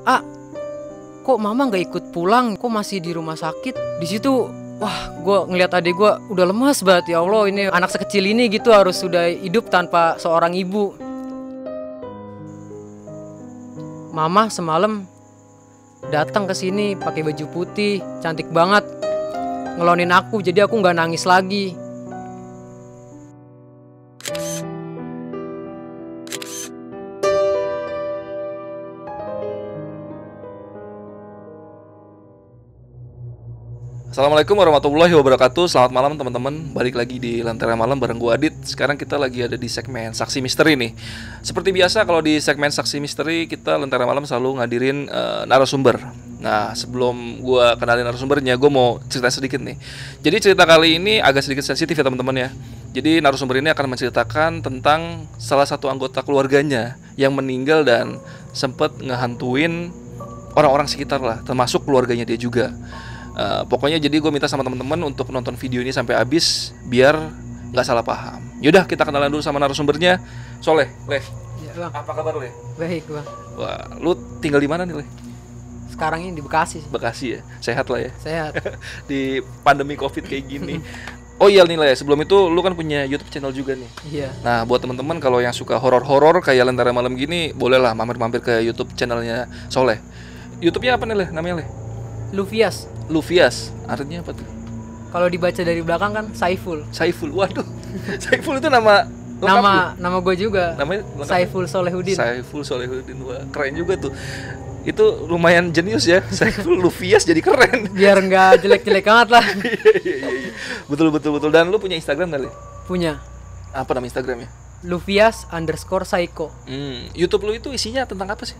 "Ah, kok mama nggak ikut pulang? Kok masih di rumah sakit?" Di situ wah, gue ngeliat adik gue udah lemas banget. Ya Allah, ini anak sekecil ini gitu harus sudah hidup tanpa seorang ibu. Mama semalam datang ke sini pakai baju putih, cantik banget, ngelonin aku, jadi aku nggak nangis lagi. Assalamualaikum warahmatullahi wabarakatuh. Selamat malam teman-teman. Balik lagi di Lentera Malam bareng gua Adit. Sekarang kita lagi ada di segmen Saksi Misteri nih. Seperti biasa kalau di segmen Saksi Misteri kita Lentera Malam selalu ngadirin narasumber. Nah, sebelum gua kenalin narasumbernya, gua mau cerita sedikit nih. Jadi cerita kali ini agak sedikit sensitif ya teman-teman ya. Jadi narasumber ini akan menceritakan tentang salah satu anggota keluarganya yang meninggal dan sempat ngehantuin orang-orang sekitar lah, termasuk keluarganya dia juga. Pokoknya jadi gue minta sama teman-teman untuk nonton video ini sampai habis biar nggak salah paham. Yaudah kita kenalan dulu sama narasumbernya. Soleh, Leh. Ya, Bang. Apa kabar Leh? Baik, Bang. Wah, lu tinggal di mana nih Leh? Sekarang ini di Bekasi. Bekasi ya, sehat lah ya. Sehat. Di pandemi COVID kayak gini. Oh iya nih Leh, sebelum itu lu kan punya YouTube channel juga nih. Iya. Nah buat teman-teman kalau yang suka horor-horor kayak Lentera Malam gini, bolehlah mampir-mampir ke YouTube channelnya Soleh. YouTube-nya apa nih Leh? Namanya Leh? Lufias, artinya apa tuh? Kalau dibaca dari belakang kan Saiful. Saiful, waduh. Saiful itu nama lengkap Nama gue juga. Namanya lengkap Saiful Solehudin. Saiful Solehudin, wah keren juga tuh. Itu lumayan jenius ya, Saiful Lufias jadi keren. Biar nggak jelek-jelek amat lah. Iya. Betul. Dan lu punya Instagram kali? Punya. Apa nama Instagramnya? Lufias_psycho. YouTube lu itu isinya tentang apa sih?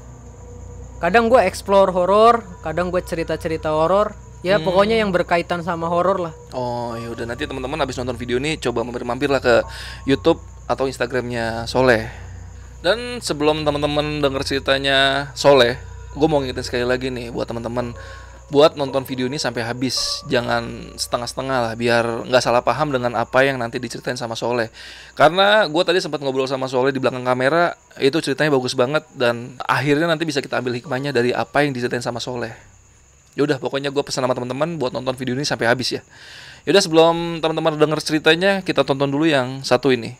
Kadang gue explore horor, kadang gue cerita-cerita horor. Ya pokoknya yang berkaitan sama horor lah. Oh ya udah, nanti teman-teman habis nonton video ini coba mampir lah ke YouTube atau Instagramnya Soleh. Dan sebelum teman-teman denger ceritanya Soleh, gue mau ngingetin sekali lagi nih buat teman-teman, buat nonton video ini sampai habis, jangan setengah-setengah lah, biar nggak salah paham dengan apa yang nanti diceritain sama Soleh. Karena gue tadi sempat ngobrol sama Soleh di belakang kamera, itu ceritanya bagus banget dan akhirnya nanti bisa kita ambil hikmahnya dari apa yang diceritain sama Soleh. Yaudah, pokoknya gue pesan sama teman-teman buat nonton video ini sampai habis ya. Yaudah, sebelum teman-teman denger ceritanya, kita tonton dulu yang satu ini.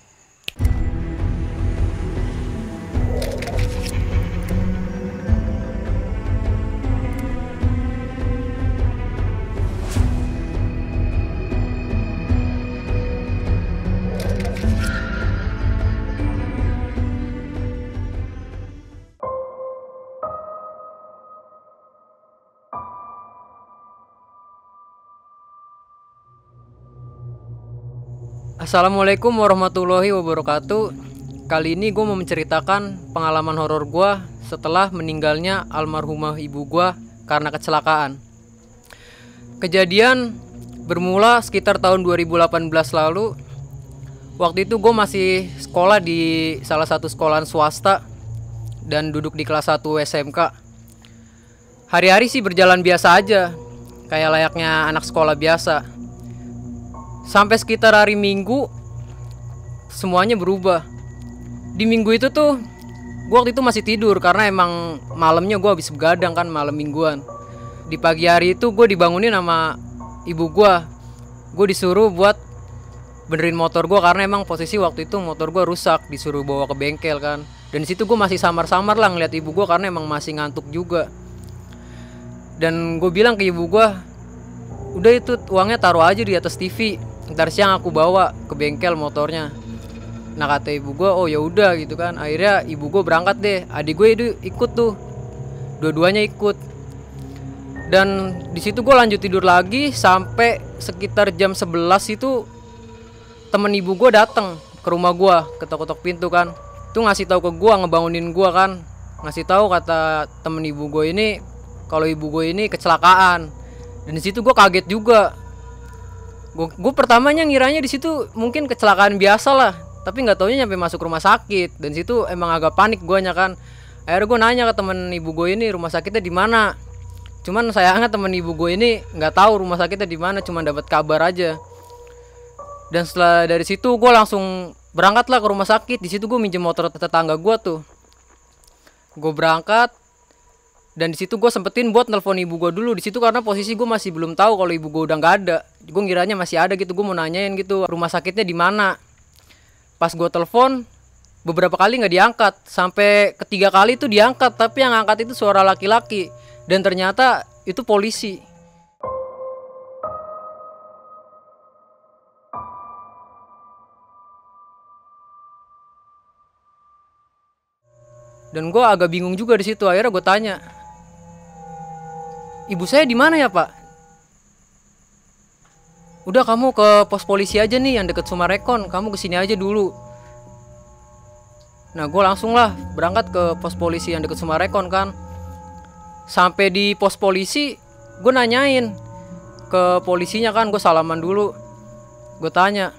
Assalamualaikum warahmatullahi wabarakatuh. Kali ini gue mau menceritakan pengalaman horor gue setelah meninggalnya almarhumah ibu gue karena kecelakaan. Kejadian bermula sekitar tahun 2018 lalu. Waktu itu gue masih sekolah di salah satu sekolahan swasta dan duduk di kelas 1 SMK. Hari-hari sih berjalan biasa aja, kayak layaknya anak sekolah biasa. Sampai sekitar hari Minggu semuanya berubah. Di minggu itu tuh gue waktu itu masih tidur karena emang malamnya gue habis begadang kan, malam mingguan. Di pagi hari itu gue dibangunin sama ibu gue. Gue disuruh buat benerin motor gue karena emang posisi waktu itu motor gue rusak, disuruh bawa ke bengkel kan. Dan di situ gue masih samar-samar lah ngeliat ibu gue karena emang masih ngantuk juga. Dan gue bilang ke ibu gue, udah itu uangnya taruh aja di atas TV, ntar siang aku bawa ke bengkel motornya. Nah kata ibu gue, oh ya udah gitu kan. Akhirnya ibu gue berangkat deh, adik gue itu ikut tuh, dua-duanya ikut. Dan di situ gue lanjut tidur lagi sampai sekitar jam 11 itu temen ibu gue datang ke rumah gue, ketok-ketok pintu kan. Tuh ngasih tahu ke gue, ngebangunin gue kan, ngasih tahu kata temen ibu gue ini kalau ibu gue ini kecelakaan. Dan di situ gue kaget juga. Gue pertamanya ngiranya di situ mungkin kecelakaan biasa lah, tapi nggak taunya nyampe masuk rumah sakit. Dan situ emang agak panik guanya kan. Akhirnya gue nanya ke temen ibu gue ini rumah sakitnya di mana. Cuman sayangnya temen ibu gue ini nggak tahu rumah sakitnya di mana, cuma dapat kabar aja. Dan setelah dari situ gue langsung berangkat lah ke rumah sakit. Di situ gue minjem motor tetangga gue tuh. Gue berangkat. Dan di situ gue sempetin buat nelpon ibu gue dulu di situ, karena posisi gue masih belum tahu kalau ibu gue udah nggak ada. Gue ngiranya masih ada gitu, gue mau nanyain gitu rumah sakitnya di mana. Pas gue telepon beberapa kali nggak diangkat, sampai ketiga kali itu diangkat, tapi yang angkat itu suara laki-laki dan ternyata itu polisi. Dan gue agak bingung juga di situ. Akhirnya gue tanya, ibu saya di mana ya Pak? Udah kamu ke pos polisi aja nih yang deket Sumarekon, kamu kesini aja dulu. Nah gue langsung lah berangkat ke pos polisi yang deket Sumarekon kan. Sampai di pos polisi gue nanyain ke polisinya kan, gue salaman dulu. Gue tanya,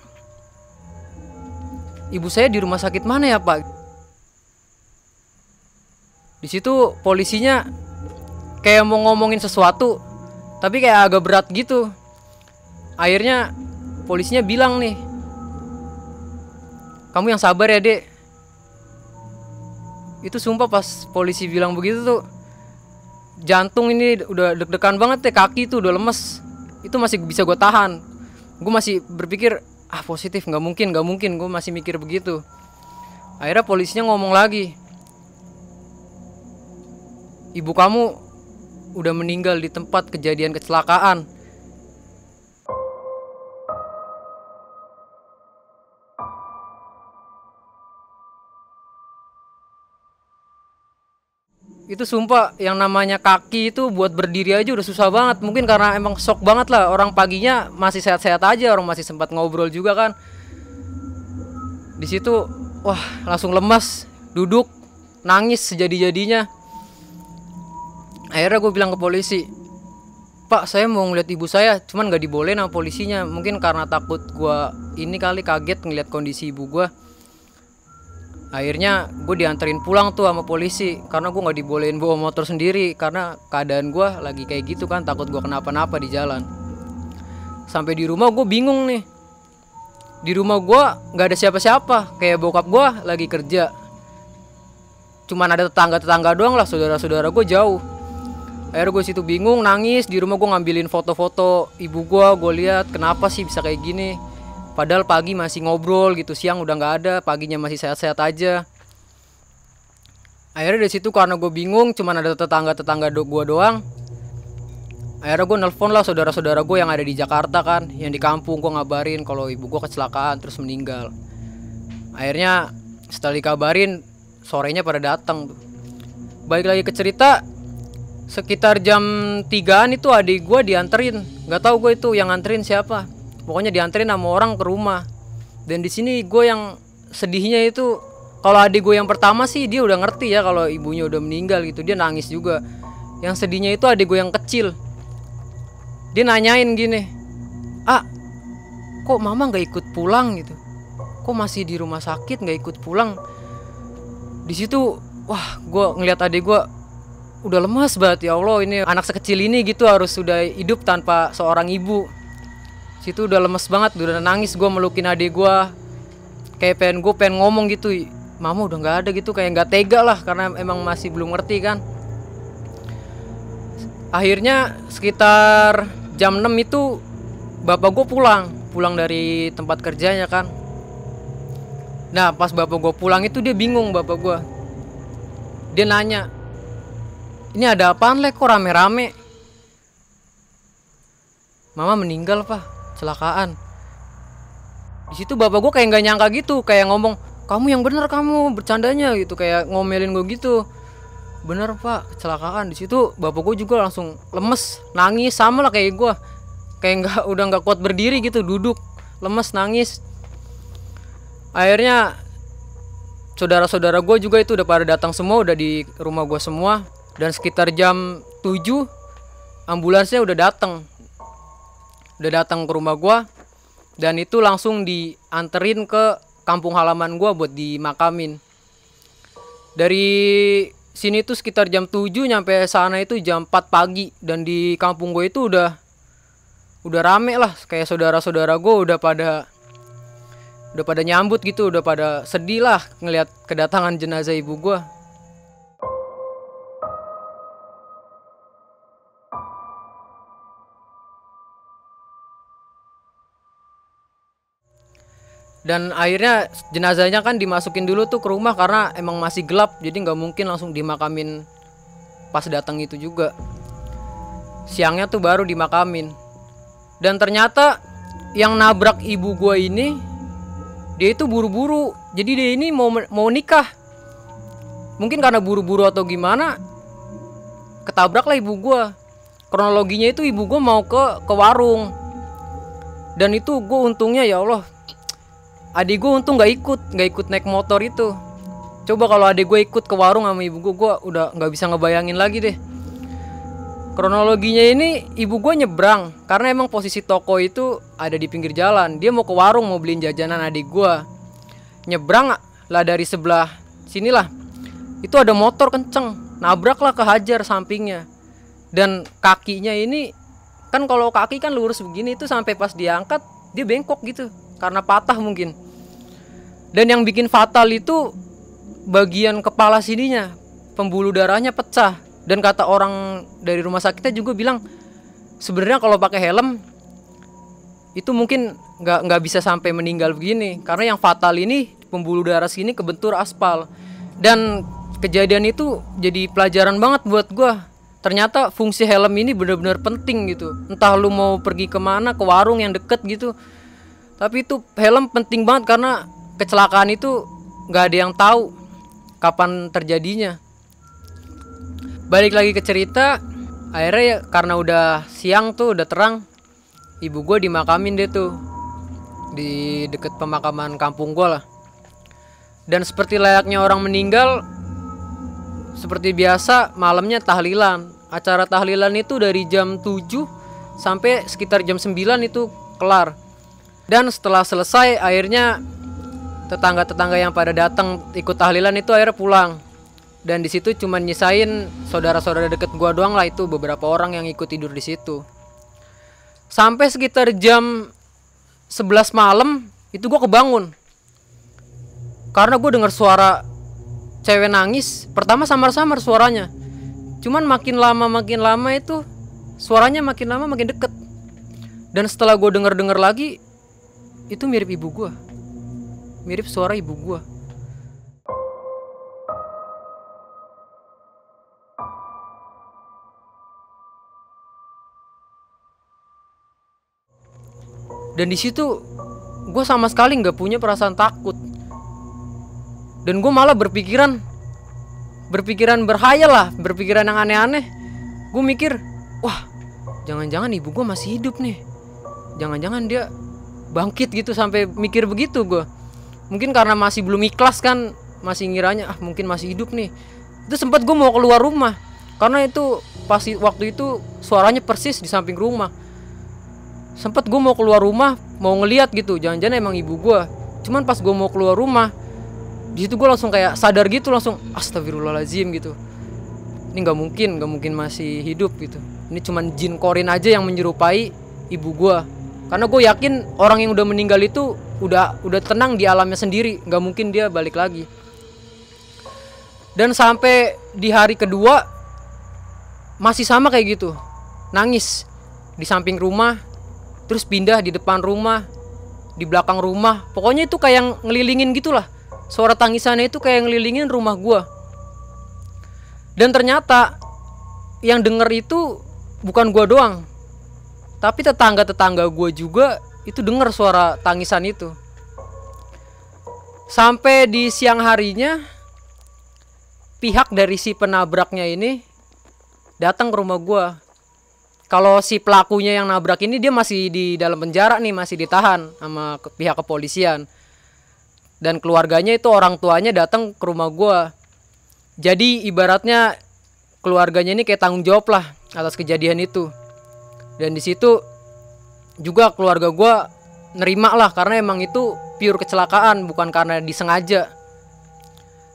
ibu saya di rumah sakit mana ya Pak? Di situ polisinya kayak mau ngomongin sesuatu, tapi kayak agak berat gitu. Akhirnya polisinya bilang nih, kamu yang sabar ya dek. Itu sumpah pas polisi bilang begitu tuh, jantung ini udah deg-degan banget deh, kaki tuh udah lemes. Itu masih bisa gue tahan. Gue masih berpikir, positif, gak mungkin. Gue masih mikir begitu. Akhirnya polisinya ngomong lagi, ibu kamu udah meninggal di tempat kejadian kecelakaan. Itu sumpah yang namanya kaki itu buat berdiri aja udah susah banget. Mungkin karena emang shock banget lah. Orang paginya masih sehat-sehat aja, orang masih sempat ngobrol juga kan. Di situ wah langsung lemas, duduk, nangis sejadi-jadinya. Akhirnya gue bilang ke polisi, Pak saya mau ngeliat ibu saya, cuman gak dibolehin sama polisinya. Mungkin karena takut gue ini kali kaget ngeliat kondisi ibu gue. Akhirnya gue dianterin pulang tuh sama polisi, karena gue gak dibolehin bawa motor sendiri, karena keadaan gue lagi kayak gitu kan, takut gue kenapa-napa di jalan. Sampai di rumah gue bingung nih. Di rumah gue gak ada siapa-siapa, kayak bokap gue lagi kerja. Cuman ada tetangga-tetangga doang lah, saudara-saudara gue jauh. Akhirnya gue situ bingung, nangis. Di rumah gue ngambilin foto-foto ibu gue lihat kenapa sih bisa kayak gini. Padahal pagi masih ngobrol gitu, siang udah nggak ada, paginya masih sehat-sehat aja. Akhirnya dari situ karena gue bingung, cuman ada tetangga-tetangga gue doang. Akhirnya gue nelpon lah saudara-saudara gue yang ada di Jakarta kan, yang di kampung. Gue ngabarin kalau ibu gue kecelakaan terus meninggal. Akhirnya setelah dikabarin, sorenya pada datang. Balik lagi ke cerita, sekitar jam 3-an itu adik gue dianterin. Nggak tahu gue itu yang nganterin siapa. Pokoknya dianterin sama orang ke rumah. Dan di sini gue yang sedihnya itu, kalau adik gue yang pertama sih dia udah ngerti ya kalau ibunya udah meninggal gitu, dia nangis juga. Yang sedihnya itu adik gue yang kecil. Dia nanyain gini, kok mama nggak ikut pulang gitu? Kok masih di rumah sakit nggak ikut pulang? Di situ, wah, gue ngeliat adik gue udah lemas banget. Ya Allah, ini anak sekecil ini gitu harus sudah hidup tanpa seorang ibu. Situ udah lemes banget, udah nangis. Gue melukin adik gue, kayak pengen ngomong gitu, mama udah nggak ada gitu, kayak nggak tega lah karena emang masih belum ngerti kan. Akhirnya sekitar jam 6 itu bapak gue pulang dari tempat kerjanya kan. Nah pas bapak gue pulang itu dia bingung, bapak gue. Dia nanya, ini ada apaan lek kok rame-rame? Mama meninggal pak, kecelakaan. Di situ bapak gue kayak nggak nyangka gitu, kayak ngomong, kamu yang bener kamu bercandanya gitu, kayak ngomelin gue gitu. Bener pak, kecelakaan. Di situ bapak gue juga langsung lemes, nangis sama lah kayak gue, kayak udah nggak kuat berdiri gitu, duduk lemes nangis. Akhirnya saudara-saudara gue juga itu udah pada datang semua, udah di rumah gue semua. Dan sekitar jam 7 ambulansnya udah datang ke rumah gue. Dan itu langsung dianterin ke kampung halaman gue buat dimakamin. Dari sini tuh sekitar jam 7, nyampe sana itu jam 4 pagi. Dan di kampung gue itu udah rame lah, kayak saudara-saudara gue udah pada nyambut gitu, udah pada sedih lah ngelihat kedatangan jenazah ibu gue. Dan akhirnya jenazahnya kan dimasukin dulu tuh ke rumah karena emang masih gelap, jadi nggak mungkin langsung dimakamin pas datang itu juga. Siangnya tuh baru dimakamin. Dan ternyata yang nabrak ibu gua ini dia itu buru-buru. Jadi dia ini mau nikah. Mungkin karena buru-buru atau gimana, ketabraklah ibu gua. Kronologinya itu ibu gua mau ke warung. Dan itu gua untungnya, ya Allah, adik gue untung gak ikut naik motor itu. Coba kalau adik gue ikut ke warung sama ibu gue udah gak bisa ngebayangin lagi deh. Kronologinya ini ibu gue nyebrang karena emang posisi toko itu ada di pinggir jalan. Dia mau ke warung mau beliin jajanan adik gue. Nyebrang lah dari sebelah sinilah. Itu ada motor kenceng, nabrak lah ke Hajar sampingnya. Dan kakinya ini kan, kalau kaki kan lurus begini, itu sampai pas diangkat dia bengkok gitu karena patah mungkin. Dan yang bikin fatal itu bagian kepala sininya, pembuluh darahnya pecah. Dan kata orang dari rumah sakitnya juga bilang sebenarnya kalau pakai helm itu mungkin nggak bisa sampai meninggal begini, karena yang fatal ini pembuluh darah sini kebentur aspal. Dan kejadian itu jadi pelajaran banget buat gua. Ternyata fungsi helm ini benar-benar penting gitu. Entah lu mau pergi kemana, ke warung yang deket gitu, tapi itu helm penting banget karena kecelakaan itu nggak ada yang tahu kapan terjadinya. Balik lagi ke cerita, akhirnya ya, karena udah siang tuh, udah terang, ibu gue dimakamin deh tuh di deket pemakaman kampung gue lah. Dan seperti layaknya orang meninggal, seperti biasa malamnya tahlilan. Acara tahlilan itu dari jam 7 sampai sekitar jam 9 itu kelar. Dan setelah selesai akhirnya tetangga-tetangga yang pada datang ikut tahlilan itu akhirnya pulang. Dan di situ cuma nyisain saudara-saudara deket gua doang lah, itu beberapa orang yang ikut tidur di situ. Sampai sekitar jam 11 malam itu gua kebangun. Karena gua dengar suara cewek nangis. Pertama samar-samar suaranya. Cuman makin lama itu suaranya makin lama makin deket. Dan setelah gua denger lagi, itu mirip ibu gua. Mirip suara ibu gua. Dan di situ gua sama sekali nggak punya perasaan takut. Dan gua malah berpikiran berhayal lah, berpikiran yang aneh-aneh. Gua mikir, wah, jangan-jangan ibu gua masih hidup nih. Jangan-jangan dia bangkit gitu, sampai mikir begitu gua. Mungkin karena masih belum ikhlas kan, masih ngiranya mungkin masih hidup nih. Itu sempat gue mau keluar rumah karena itu pasti waktu itu suaranya persis di samping rumah. Sempat gue mau keluar rumah mau ngeliat gitu, jangan-jangan emang ibu gue. Cuman pas gue mau keluar rumah, di situ gue langsung kayak sadar gitu, langsung astagfirullahaladzim gitu. Ini nggak mungkin masih hidup gitu. Ini cuman jin korin aja yang menyerupai ibu gue. Karena gue yakin orang yang udah meninggal itu udah tenang di alamnya sendiri, nggak mungkin dia balik lagi. Dan sampai di hari kedua masih sama kayak gitu, nangis di samping rumah, terus pindah di depan rumah, di belakang rumah. Pokoknya itu kayak ngelilingin gitulah. Suara tangisannya itu kayak ngelilingin rumah gue. Dan ternyata yang denger itu bukan gue doang, tapi tetangga-tetangga gue juga itu dengar suara tangisan itu. Sampai di siang harinya, pihak dari si penabraknya ini datang ke rumah gue. Kalau si pelakunya yang nabrak ini dia masih di dalam penjara nih, masih ditahan sama pihak kepolisian. Dan keluarganya itu orang tuanya datang ke rumah gue. Jadi ibaratnya keluarganya ini kayak tanggung jawab lah atas kejadian itu. Dan di situ juga keluarga gue nerima lah, karena emang itu pure kecelakaan, bukan karena disengaja.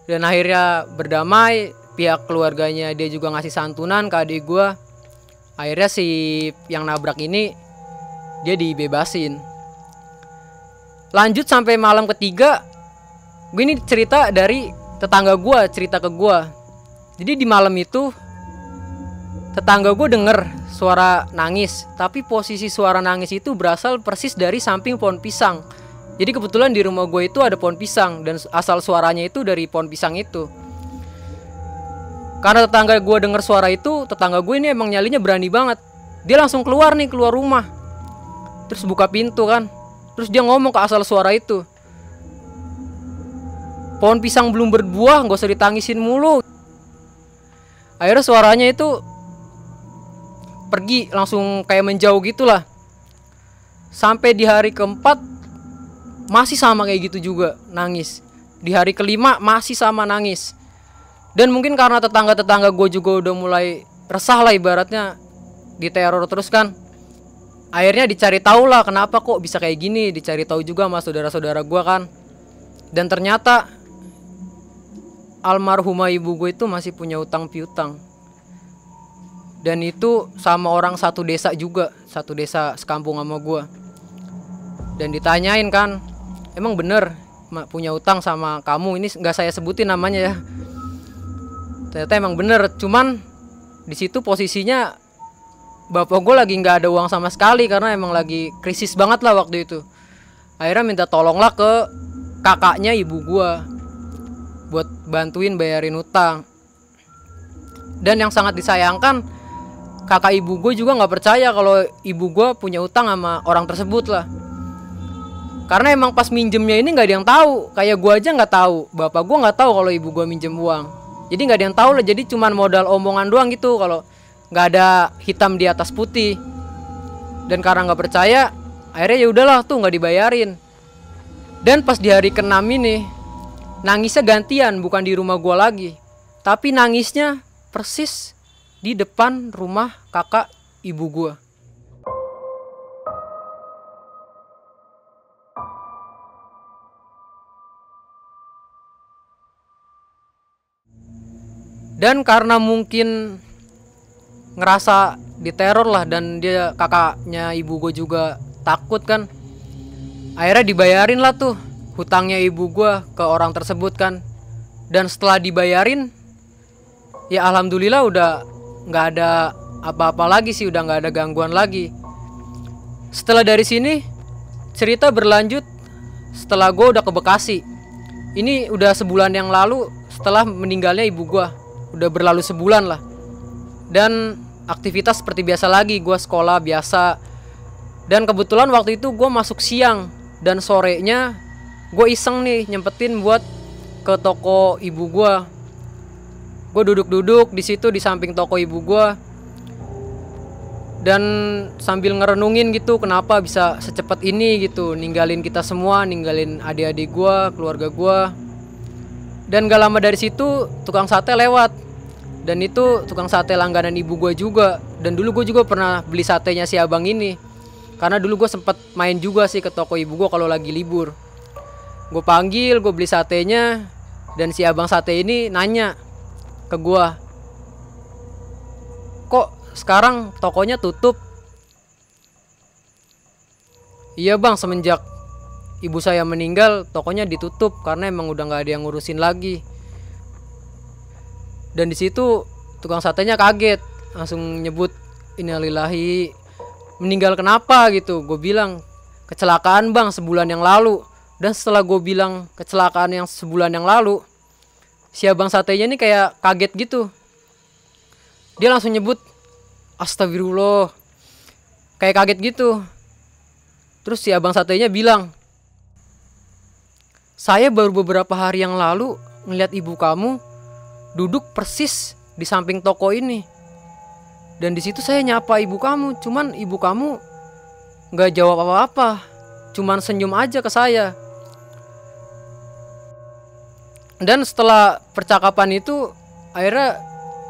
Dan akhirnya berdamai, pihak keluarganya dia juga ngasih santunan ke adik gue. Akhirnya si yang nabrak ini dia dibebasin. Lanjut sampai malam ketiga, gue ini cerita dari tetangga gue cerita ke gue. Jadi di malam itu tetangga gue denger suara nangis, tapi posisi suara nangis itu berasal persis dari samping pohon pisang Jadi kebetulan di rumah gue itu ada pohon pisang, dan asal suaranya itu dari pohon pisang itu. Karena tetangga gue denger suara itu, tetangga gue ini emang nyalinya berani banget. Dia langsung keluar rumah. Terus buka pintu kan. Terus dia ngomong ke asal suara itu, pohon pisang belum berbuah, gak usah ditangisin mulu. Akhirnya suaranya itu pergi, langsung kayak menjauh gitulah. Sampai di hari keempat masih sama kayak gitu juga, nangis. Di hari kelima masih sama nangis. Dan mungkin karena tetangga-tetangga gue juga udah mulai resah lah, ibaratnya diteror terus kan. Akhirnya dicari tahu lah kenapa kok bisa kayak gini. Dicari tahu juga sama saudara-saudara gue kan. Dan ternyata almarhumah ibu gue itu masih punya utang piutang. Dan itu sama orang satu desa juga, satu desa sekampung sama gue. Dan ditanyain kan, emang bener punya utang sama kamu? Ini nggak saya sebutin namanya ya. Ternyata emang bener, cuman di situ posisinya bapak gue lagi nggak ada uang sama sekali karena emang lagi krisis banget lah waktu itu. Akhirnya minta tolonglah ke kakaknya ibu gue buat bantuin bayarin utang. Dan yang sangat disayangkan, kakak ibu gue juga nggak percaya kalau ibu gue punya utang sama orang tersebut lah. Karena emang pas minjemnya ini nggak ada yang tahu. Kayak gue aja nggak tahu, bapak gue nggak tahu kalau ibu gue minjem uang. Jadi nggak ada yang tahu lah. Jadi cuman modal omongan doang gitu, kalau nggak ada hitam di atas putih. Dan karena nggak percaya, akhirnya ya udahlah tuh nggak dibayarin. Dan pas di hari ke-6 ini, nangisnya gantian, bukan di rumah gue lagi, tapi nangisnya persis di depan rumah kakak ibu gue. Dan karena mungkin ngerasa diteror lah, dan dia kakaknya ibu gue juga takut kan, akhirnya dibayarin lah tuh hutangnya ibu gue ke orang tersebut kan. Dan setelah dibayarin, ya alhamdulillah udah nggak ada apa-apa lagi sih, udah nggak ada gangguan lagi. Setelah dari sini cerita berlanjut setelah gue udah ke Bekasi. Ini udah sebulan yang lalu setelah meninggalnya ibu gue, udah berlalu sebulan lah. Dan aktivitas seperti biasa lagi, gue sekolah biasa. Dan kebetulan waktu itu gue masuk siang, dan sorenya gue iseng nih nyempetin buat ke toko ibu gue. Gue duduk-duduk di situ di samping toko ibu gue, dan sambil ngerenungin gitu kenapa bisa secepat ini gitu, ninggalin kita semua, ninggalin adik-adik gue, keluarga gue. Dan gak lama dari situ tukang sate lewat, dan itu tukang sate langganan ibu gue juga. Dan dulu gue juga pernah beli satenya si abang ini, karena dulu gue sempet main juga sih ke toko ibu gue kalau lagi libur. Gue panggil, gue beli satenya, dan si abang sate ini nanya ke gue, kok sekarang tokonya tutup? Iya bang, semenjak ibu saya meninggal tokonya ditutup karena emang udah nggak ada yang ngurusin lagi. Dan di situ tukang satenya kaget, langsung nyebut innalillahi, meninggal kenapa gitu. Gue bilang kecelakaan bang sebulan yang lalu. Dan setelah gue bilang kecelakaan yang sebulan yang lalu, si abang satenya ini kayak kaget gitu. Dia langsung nyebut astagfirullah, kayak kaget gitu. Terus si abang satenya bilang, saya baru beberapa hari yang lalu ngeliat ibu kamu duduk persis di samping toko ini. Dan di situ saya nyapa ibu kamu, cuman ibu kamu nggak jawab apa-apa, cuman senyum aja ke saya. Dan setelah percakapan itu, akhirnya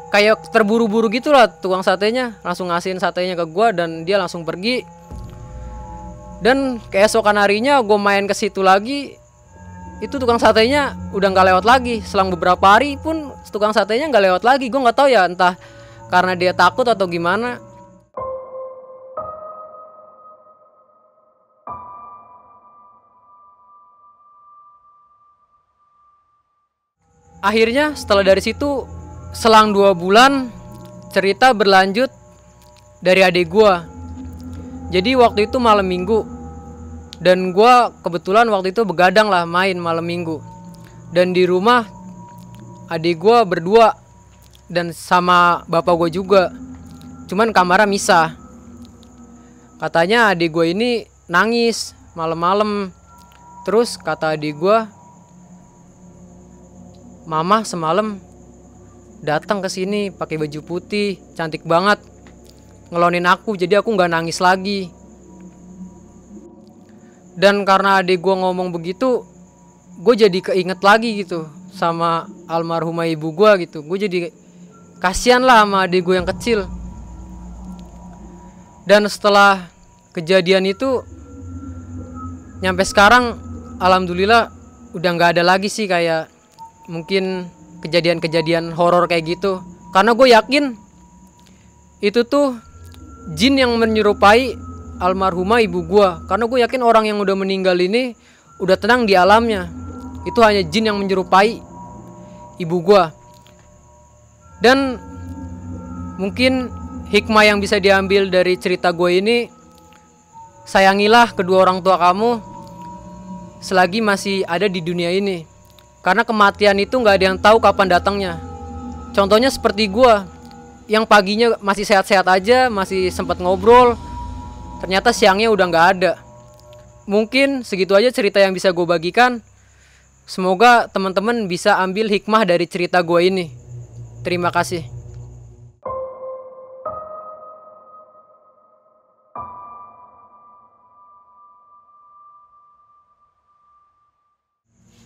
kayak terburu-buru gitu lah tukang satenya, langsung ngasihin satenya ke gue dan dia langsung pergi. Dan keesokan harinya gue main ke situ lagi, itu tukang satenya udah nggak lewat lagi. Selang beberapa hari pun tukang satenya nggak lewat lagi. Gue nggak tahu ya, entah karena dia takut atau gimana. Akhirnya setelah dari situ, selang 2 bulan, cerita berlanjut dari adik gue. Jadi waktu itu malam minggu, Dan gue kebetulan waktu itu begadang lah main malam minggu. Dan di rumah adik gue berdua dan sama bapak gue juga. Cuman kamarnya misah. Katanya adik gue ini nangis malam-malam. Terus kata adik gue, mama semalam datang ke sini pakai baju putih, cantik banget, ngelonin aku, jadi aku nggak nangis lagi. Dan karena adik gue ngomong begitu, gue jadi keinget lagi gitu sama almarhumah ibu gue gitu. Gue jadi kasihan lah sama adik gue yang kecil. Dan setelah kejadian itu, nyampe sekarang alhamdulillah udah nggak ada lagi sih kayak mungkin kejadian-kejadian horor kayak gitu. Karena gue yakin itu tuh jin yang menyerupai almarhumah ibu gue. Karena gue yakin orang yang udah meninggal ini udah tenang di alamnya. Itu hanya jin yang menyerupai ibu gue. Dan mungkin hikmah yang bisa diambil dari cerita gue ini, sayangilah kedua orang tua kamu selagi masih ada di dunia ini. Karena kematian itu gak ada yang tahu kapan datangnya. Contohnya seperti gue, yang paginya masih sehat-sehat aja, masih sempat ngobrol, ternyata siangnya udah gak ada. Mungkin segitu aja cerita yang bisa gue bagikan. Semoga teman-teman bisa ambil hikmah dari cerita gue ini. Terima kasih.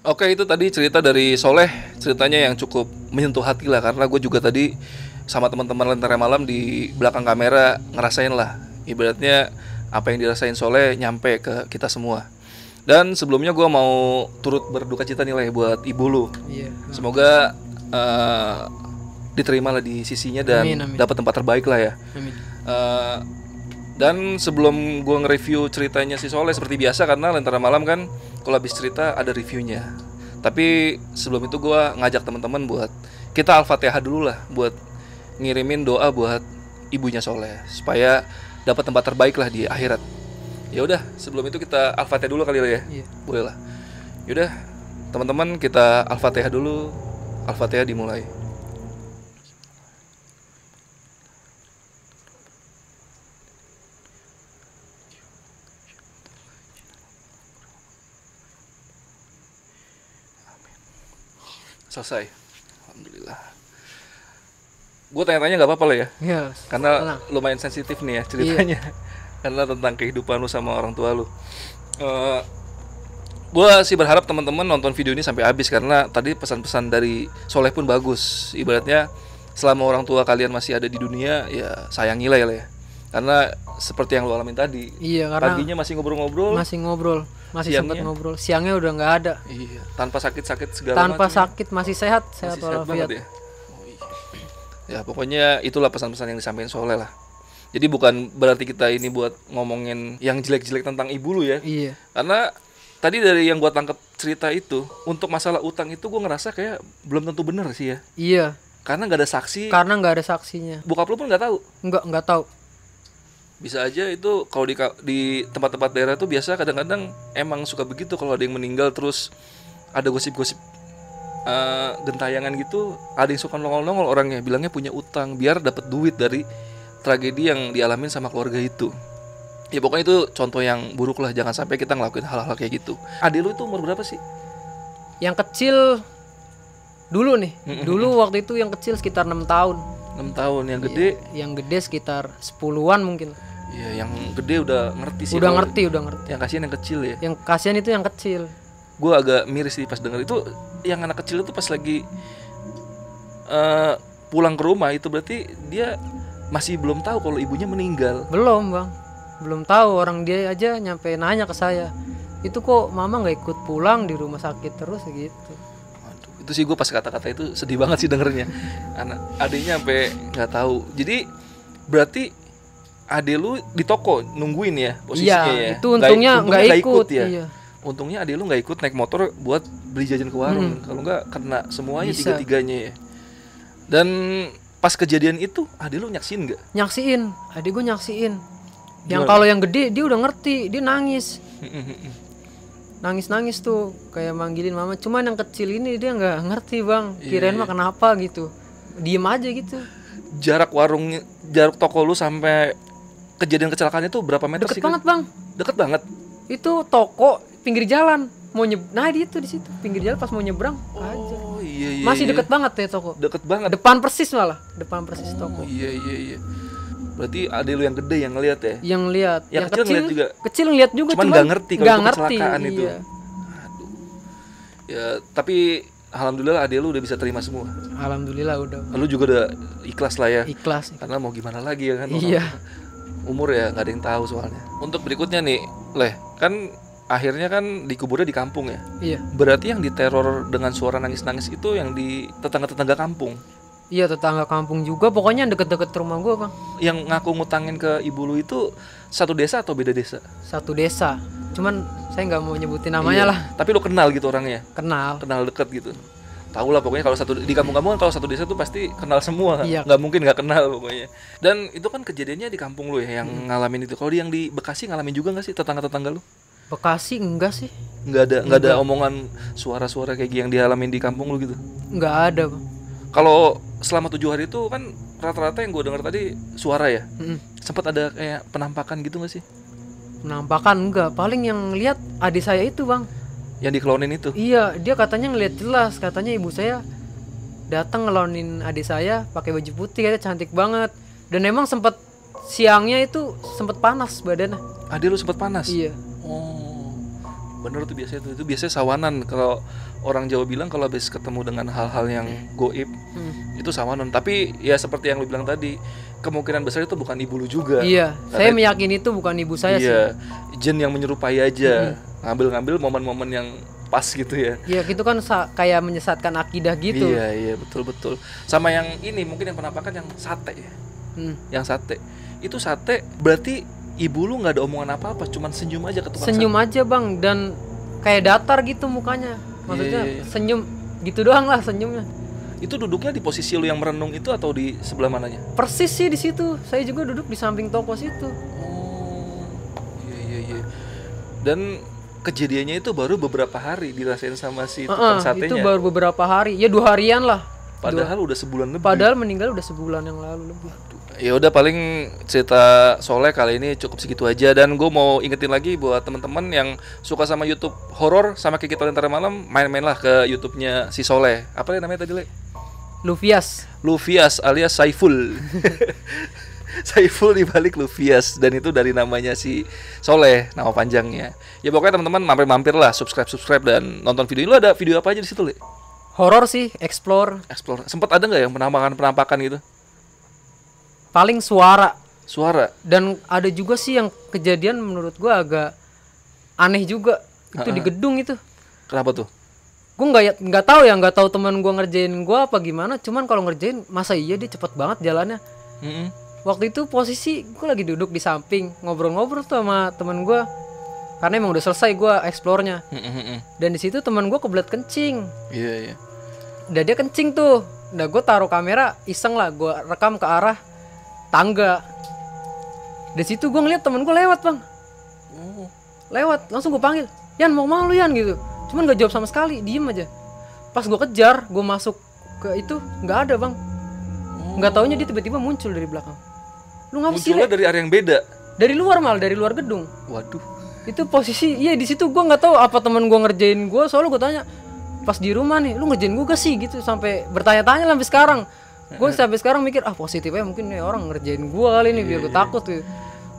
Oke, itu tadi cerita dari Soleh, ceritanya yang cukup menyentuh hati lah, karena gue juga tadi sama teman-teman Lentera Malam di belakang kamera ngerasain lah, ibaratnya apa yang dirasain Soleh nyampe ke kita semua. Dan sebelumnya gue mau turut berduka cita nih lah buat ibu lu. Iya. Semoga diterima lah di sisinya dan dapat tempat terbaik lah ya. Amin. Dan sebelum gue nge-review ceritanya si Soleh, seperti biasa karena Lentera Malam kan kalau habis cerita ada reviewnya. Tapi sebelum itu gue ngajak teman-teman buat kita Al-Fatihah dulu lah, buat ngirimin doa buat ibunya Soleh supaya dapat tempat terbaik lah di akhirat. Ya udah, sebelum itu kita Al-Fatihah dulu kali ya. Iya. Boleh lah. Yaudah, teman-teman kita Al-Fatihah dulu. Al-Fatihah dimulai. Selesai. Alhamdulillah. Gue tanya-tanya gak apa-apa lah ya. Iya. Karena Tenang. lumayan sensitif nih ya ceritanya. Iya. Karena tentang kehidupan lu sama orang tua lu. Gue sih berharap teman-teman nonton video ini sampai habis, karena tadi pesan-pesan dari Soleh pun bagus. Ibaratnya selama orang tua kalian masih ada di dunia, ya sayangilah ya. Karena seperti yang lu alamin tadi. Iya, karena paginya masih ngobrol-ngobrol. Masih sempat ngobrol. Siangnya udah nggak ada. Iya, tanpa sakit-sakit segala Tanpa macam. sakit, masih sehat walafiat. Ya. Oh, iya. Ya pokoknya itulah pesan-pesan yang disampaikan Soleh lah. Jadi bukan berarti kita ini buat ngomongin yang jelek-jelek tentang ibu lu ya. Iya. Karena tadi dari yang gua tangkap cerita itu, untuk masalah utang itu gua ngerasa kayak belum tentu benar sih ya. Iya. Karena nggak ada saksi. Karena nggak ada saksinya. Bokap lu pun nggak tahu. Nggak tahu. Bisa aja itu kalau di tempat-tempat daerah tuh biasa kadang-kadang emang suka begitu, kalau ada yang meninggal terus ada gosip-gosip gentayangan gitu, ada yang suka nongol-nongol orangnya bilangnya punya utang biar dapat duit dari tragedi yang dialamin sama keluarga itu. Ya pokoknya itu contoh yang buruk lah, jangan sampai kita ngelakuin hal-hal kayak gitu. Adik lu itu umur berapa sih? Yang kecil dulu nih. Dulu waktu itu yang kecil sekitar 6 tahun. 6 tahun, yang gede? Yang gede sekitar 10-an mungkin. Iya, yang gede udah ngerti sih. Udah ngerti. Yang kasihan yang kecil ya. Yang kasihan itu yang kecil. Gue agak miris sih pas denger itu. Yang anak kecil itu pas lagi pulang ke rumah itu berarti dia masih belum tahu kalau ibunya meninggal. Belum bang, belum tahu. Orang dia aja nyampe nanya ke saya, itu kok mama nggak ikut pulang di rumah sakit terus gitu. Waduh, itu sih gue pas kata-kata itu sedih banget sih dengernya. Anak adiknya sampai nggak tahu. Jadi berarti adik lu di toko nungguin ya posisinya ya. Itu untungnya nggak ikut ya. Iya. Untungnya adik lu nggak ikut naik motor buat beli jajan ke warung. Kalau nggak kena semuanya tiga-tiganya ya. Dan pas kejadian itu adik lu nyaksin nggak? Nyaksin, adik gue nyaksin. Yang kalau yang gede dia udah ngerti, dia nangis. Nangis-nangis tuh kayak manggilin mama, cuman yang kecil ini dia nggak ngerti bang, Iya, kirain iya. mah kenapa gitu, diem aja gitu. Jarak toko lu sampai kejadian kecelakaan itu berapa meter Deket sih? banget bang, Deket banget. itu toko pinggir jalan, nah dia tuh di situ pinggir jalan pas mau nyebrang aja. Oh iya iya. Masih iya. deket banget ya toko, Deket banget. depan persis malah, depan persis Oh toko. iya iya iya. Berarti adek lu yang gede yang ngeliat ya? Yang lihat, Yang kecil ngeliat juga? kecil ngeliat juga, Cuman nggak ngerti kalau nggak itu ngerti, kecelakaan itu. iya. Ya tapi alhamdulillah adek lu udah bisa terima semua. Alhamdulillah udah Lu juga udah ikhlas lah ya. ikhlas. Karena mau gimana lagi ya kan? Iya. Umur ya nggak ada yang tahu soalnya. Untuk berikutnya nih, Leh, kan akhirnya kan dikuburnya di kampung ya. Iya. Berarti yang diteror dengan suara nangis-nangis itu yang di tetangga-tetangga kampung. Iya, tetangga kampung juga, pokoknya yang deket-deket rumah gua bang. Yang ngaku ngutangin ke ibu lu itu satu desa atau beda desa? Satu desa, cuman saya nggak mau nyebutin namanya Iya. lah. Tapi lu kenal gitu orangnya? Kenal. Kenal deket gitu. Tahu lah pokoknya kalau di kampung-kampung kan kalau satu desa tuh pasti kenal semua. Iya. Nggak mungkin nggak kenal pokoknya. Dan itu kan kejadiannya di kampung lu ya yang ngalamin itu. Kalau yang di Bekasi ngalamin juga nggak sih tetangga-tetangga lu? Bekasi enggak sih, Nggak ada omongan suara-suara kayak yang dialamin di kampung lu gitu. nggak ada bang. Kalau selama 7 hari itu kan rata-rata yang gue dengar tadi suara ya. Sempat ada kayak penampakan gitu nggak sih? Penampakan enggak, paling yang lihat adik saya itu bang. Yang diklonin itu? Iya, dia katanya ngeliat jelas, katanya ibu saya datang ngelonin adik saya pakai baju putih, katanya cantik banget. Dan emang sempat siangnya itu sempat panas badannya. Adik lu sempat panas? Iya. Oh, bener tuh biasanya tuh. Itu biasanya sawanan. Kalau orang Jawa bilang kalau habis ketemu dengan hal-hal yang goib, itu sawanan. Tapi ya seperti yang lu bilang tadi, kemungkinan besar itu bukan ibu lu juga. Iya, Karena saya meyakini itu bukan ibu saya sih. iya, jin yang menyerupai aja. Ngambil-ngambil momen-momen yang pas gitu ya. Iya, gitu kan kayak menyesatkan akidah gitu. Iya, iya, betul-betul. Sama yang ini mungkin yang penampakan yang sate ya. Yang sate. Itu sate berarti ibu lu nggak ada omongan apa-apa, cuman senyum aja ke tukang Senyum aja bang, dan kayak datar gitu mukanya. Maksudnya Iya, iya. senyum gitu doang lah senyumnya. Itu duduknya di posisi lu yang merenung itu atau di sebelah mananya? Persis sih di situ. Saya juga duduk di samping toko situ. Oh, iya iya iya. Dan kejadiannya itu baru beberapa hari dirasain sama si tukang satenya. Itu baru beberapa hari, ya 2 harian lah. Padahal udah sebulan lebih. Padahal meninggal udah sebulan yang lalu lebih. Ya udah paling cerita Soleh kali ini cukup segitu aja, dan gue mau ingetin lagi buat teman-teman yang suka sama YouTube horor sama kayak kita Lentera Malam, main-mainlah ke YouTube-nya si Soleh. Apa ya namanya tadi, Le? Lufias. Lufias alias Saiful. Saiful dibalik Lufias, dan itu dari namanya si Soleh, nama panjangnya. Ya pokoknya teman-teman mampir-mampir lah, subscribe dan nonton video ini. Lu ada video apa aja di situ, Le? Horor sih, explore. Sempat ada nggak yang penampakan gitu? Paling suara. Dan ada juga sih yang kejadian menurut gua agak aneh juga. Itu di gedung itu. Kenapa tuh? Gua nggak tahu teman gua ngerjain gua apa gimana. Cuman kalau ngerjain masa iya dia cepet banget jalannya. Waktu itu posisi gua lagi duduk di samping ngobrol-ngobrol tuh sama teman gua. Karena emang udah selesai gua explore-nya. Dan di situ teman gua kebelet kencing. Iya. Udah dia kencing tuh. Udah gua taruh kamera iseng lah, gua rekam ke arah tangga. Di situ gue ngeliat temen gue lewat bang. Lewat, langsung gue panggil, Yan mau lu Yan gitu. Cuman gak jawab sama sekali, diem aja. Pas gue kejar, gue masuk ke itu nggak ada bang. Nggak taunya dia tiba-tiba muncul dari belakang. Lu ngapa sih? Munculnya dari area yang beda. Dari luar malah, dari luar gedung. Waduh. Itu posisi, iya di situ gue nggak tahu apa temen gue ngerjain gue. Soalnya gue tanya pas di rumah nih, lu ngerjain gue gak sih gitu, sampai bertanya-tanya sampai sekarang. Gue sampai sekarang mikir positifnya mungkin nih orang ngerjain gue kali ini biar gue takut tuh.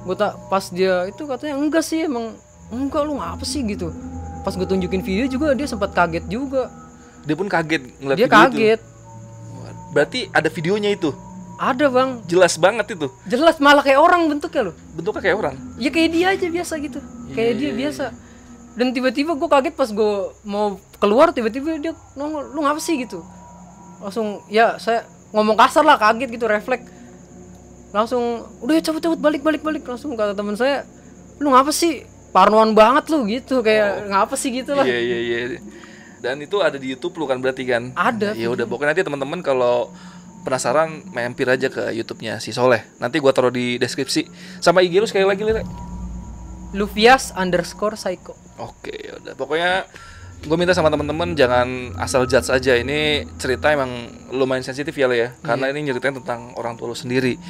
Gue pas dia itu katanya enggak sih, emang enggak, lu ngapa sih gitu. Pas gue tunjukin video juga dia sempat kaget juga. Dia pun kaget ngeliat dia video kaget itu. Berarti ada videonya itu. Ada bang. Jelas banget itu. Jelas, malah kayak orang bentuknya loh. Bentuknya kayak orang. Ya kayak dia aja biasa gitu. Kayak dia biasa. Dan tiba-tiba gue kaget pas gue mau keluar, tiba-tiba dia nongol, lu ngapa sih gitu. Langsung ya saya ngomong kasar lah, kaget gitu, refleks. Langsung udah cabut balik. Langsung kata teman saya, lu ngapa sih, parnoan banget lu gitu, kayak ngapa sih gitu lah. Iya. Dan itu ada di YouTube lu kan berarti kan? Ada. Ya udah pokoknya nanti teman-teman kalau penasaran mampir aja ke YouTube-nya si Soleh. Nanti gua taruh di deskripsi. Sama IG lu sekali lagi, Lile. Luvias_psycho. Oke, udah. Pokoknya gue minta sama teman-teman jangan asal judge aja. Ini cerita emang lumayan sensitif ya, Le ya. Karena ini nyeritain tentang orang tua lu sendiri.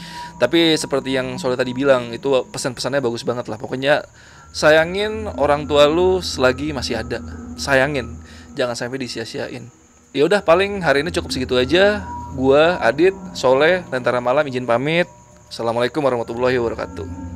Tapi seperti yang Soleh tadi bilang, itu pesan-pesannya bagus banget lah. Pokoknya sayangin orang tua lu selagi masih ada. Sayangin, jangan sampai disia-siain. Ya udah, paling hari ini cukup segitu aja. Gua Adit, Soleh, Lentera Malam izin pamit. Assalamualaikum warahmatullahi wabarakatuh.